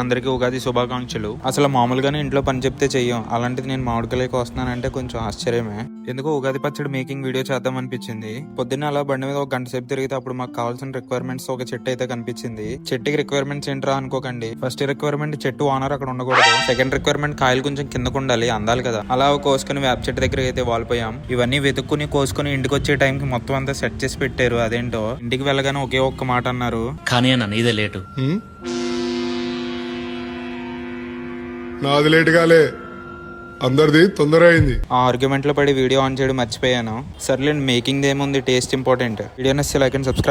అందరికీ ఉగాది శుభాకాంక్షలు. అసలు మామూలుగానే ఇంట్లో పని చెప్తే చెయ్యం, అలాంటిది నేను మామిడికాయలకు వస్తున్నానంటే కొంచెం ఆశ్చర్యమే. ఎందుకో ఉగాది పచ్చడి మేకింగ్ వీడియో చేద్దాం అనిపించింది. పొద్దున్న అలా బండి మీద ఒక గంట సేపు తిరిగితే అప్పుడు మాకు కావాల్సిన రిక్వైర్మెంట్స్ ఒక చెట్టు అయితే కనిపించింది. చెట్టుకి రిక్వైర్మెంట్స్ ఏంట్రా అనుకోకండి. ఫస్ట్ రిక్వైర్మెంట్ చెట్టు ఓనర్ అక్కడ ఉండకూడదు. సెకండ్ రిక్వైర్మెంట్ కాయలు కొంచెం కిందకు ఉండాలి, అందాలి కదా. అలా కోసుకుని వేప చెట్టు దగ్గర అయితే వాలిపోయాం. ఇవన్నీ వెతుక్కుని కోసుకుని ఇంటికి వచ్చే టైంకి మొత్తం అంతా సెట్ చేసి పెట్టారు. అదేంటో ఇంటికి వెళ్ళగానే ఒకే ఒక్క మాట అన్నారు, కానీ అన్న నీదే లేటు. నాది లేట్ కాలే, అందరిది తొందర అయింది. ఆ ఆర్గ్యుమెంట్ లో పడి వీడియో ఆన్ చేయడం మర్చిపోయాను. సర్లేండి, మేకింగ్ ఏముంది, టేస్ట్ ఇంపార్టెంట్. వీడియో నచ్చితే లైక్ అండ్ సబ్స్క్రైబ్.